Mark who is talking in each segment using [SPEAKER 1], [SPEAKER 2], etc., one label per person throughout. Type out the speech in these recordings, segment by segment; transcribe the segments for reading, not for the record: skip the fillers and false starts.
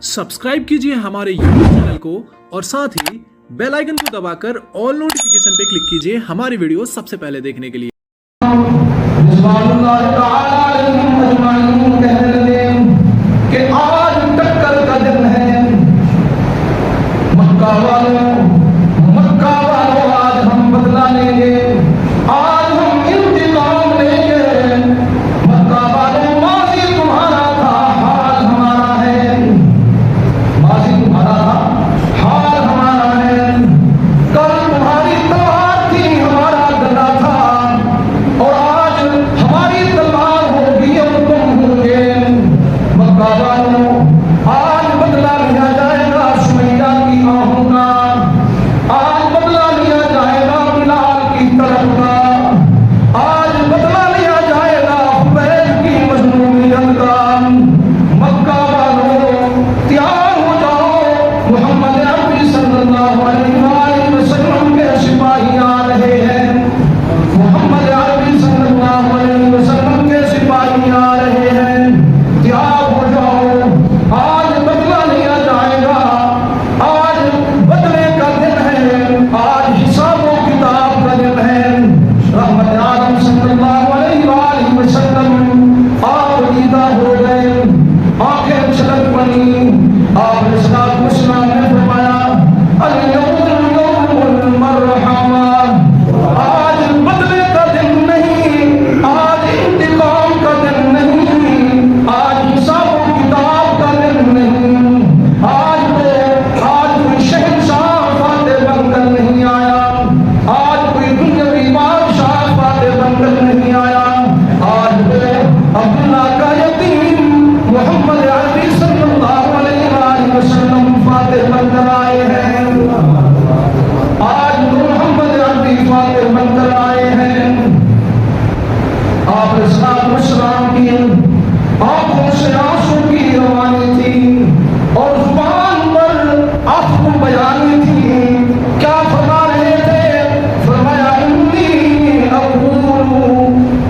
[SPEAKER 1] Subscribe कीजिए हमारे YouTube channel को और साथ ही बेल आइकन को दबाकर ऑल नोटिफिकेशन पे क्लिक कीजिए हमारी वीडियो सबसे पहले देखने के लिए।
[SPEAKER 2] कि आज टक्कर का दिन है। मक्का वालों आज हम बदला लेंगे, आज हम इंतकाम लेंगे। मक्का वालों माजी तुम्हारा था, हाल हमारा है। माजी तुम्हारा था, हाल हमारा है। कल तुम्हारी तलवार थी, हमारा गदा था, और आज हमारी तलवार होगी और तुम होंगे। मक्का वालों आज बदला लिया जाएगा सुमैया की आहों का, आज बदला लिया जाएगा बिलाल की तरफ का, आज बदला लिया जाएगा हुबैब की मजनूनियत का। मक्का वालों तैयार हो जाओ, मोहम्मद अरबी सल्लल्लाहु अलैहि वसल्लम के सिपाही आ रहे हैं। मोहम्मद अरबी सल्लल्लाहु अलैहि वसल्लम के सिपाही आ रहे हैं। तैयार हो जाओ, आज बदला लिया जाएगा, आज बदले का दिन है, आज हिसाबो किताब का दिन है। रहमत आलम सल्लल्लाहु अलैहि वसल्लम आप दीदा हो गए, आंखें छलक पड़ी। आपने सलाम ने फरमाया अल-यौमुल मरहमा, आज बदले का दिन नहीं, आज इंतकाम का दिन नहीं, आज हिसाब किताब का दिन नहीं। आज कोई शहंशाह फातेह बनकर नहीं आया, आज कोई दुनियावी बादशाह फातेह बनकर नहीं आया। आज अब्दुल्ला का यतीम मोहम्मद अरबी सल्लल्लाहु अलैहि वसल्लम फातेह बनकर आए हैं। आज मोहम्मद अरबी फातेह बनकर आए हैं। आप सलाम की आंखों से आंसू की रवानी थी और जुबान पर आंसू बयानी थी। क्या फरमा रहे थे? फरमाया इन्नी अक़ूलु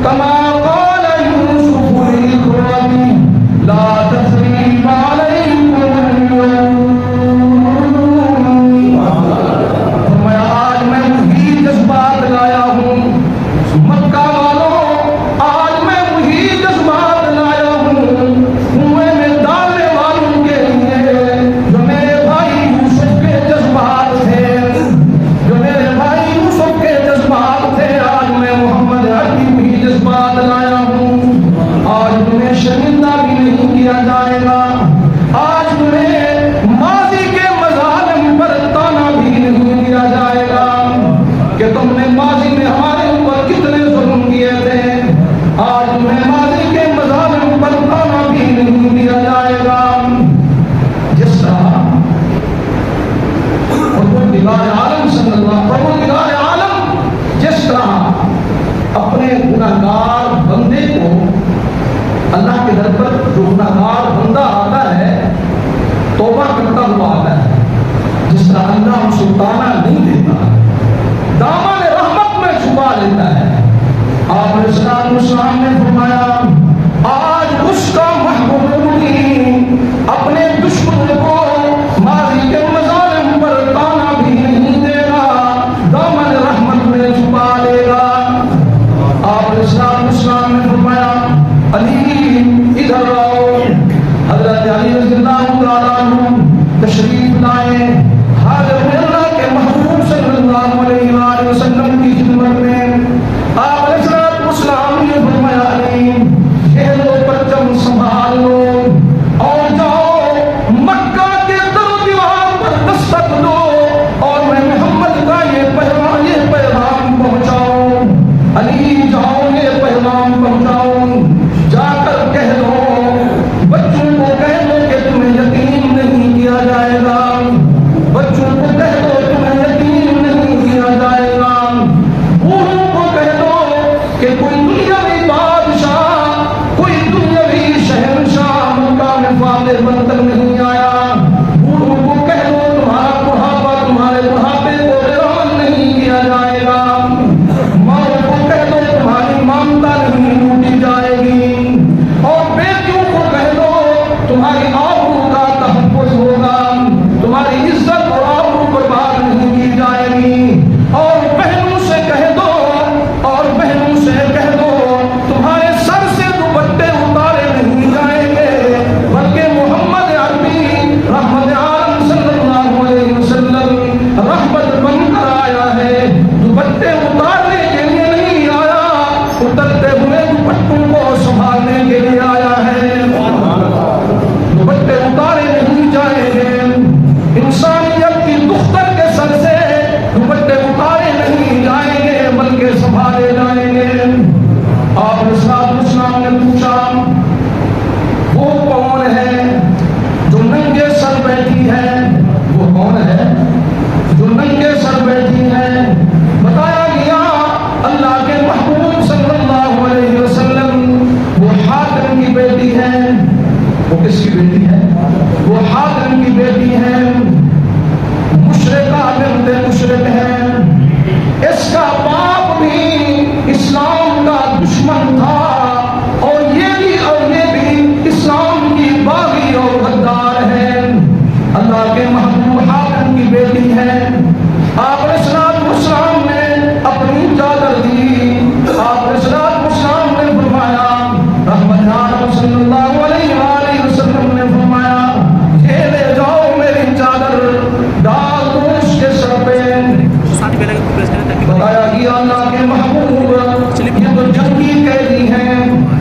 [SPEAKER 2] कमा क़ाल यूसुफ़ लिइख़्वानी ला तस्रीबा अलैकुम अल-यौम। फरमाया आज मैं वही जज्बात लाया हूँ। मक्का वालों आज मैं वही जज्बात लाया हूँ कुएं में डालने वालों के लिए जो मेरे भाई यूसुफ के जज्बात थे, जो मेरे भाई यूसुफ के जज्बात थे। आज मैं मोहम्मद अरबी भी जज्बात लाया हूँ। आज तुम्हें शर्मिंदा भी नहीं किया जाएगा, आज तुम्हें माजी के मज़ालिम पर ताना भी नहीं दिया जाएगा कि तुमने माजी में हमारे ऊपर कितने जुल्म किए थे। आज तुम्हें माजी के मज़ालिम पर ताना भी नहीं दिया जाएगा। जिस तरह परवरदिगार आलम परवरदिगार आलम जिस तरह अपने गुनाहगार बंदे को, अल्लाह के दर पर जो गुनाहगार बंदा आता है तौबा करता हुआ आता है, जिस तरह अल्लाह उसे ताना नहीं देता, दामन रहमत में छुपा लेता है। आपने सलाम ने फरमाया आज उसका महबूबी अपने दुश्मन को माजी के मज़ालिम पर ताना भी नहीं देगा, दामन रहमत में छुपा लेगा। आपने सलाम ने फरमाया अली इधर आओ। हज़रत अली रज़ियल्लाहु तआला अन्हु तशरीफ लाए हाज़िर अल्लाह के महबूब सल्लल्लाहु अलैहि वसल्लम की खिदमत में। आपने सलाम ने फरमाया अली ये लो परचम संभाल लो और जाओ मक्का के दरो दीवार पर दस्तक दो और मैं मोहम्मद का ये पैगाम पहुंचाओ। अली जाओ ये पैगाम पहुंचाओ, जाकर कह दो बच्चों को, कह दो कि तुम्हें यतीम नहीं किया जाएगा। بیٹی ہیں، مشرقہ بنت مشرق ہے، اس کا باپ بھی اسلام کا دشمن تھا،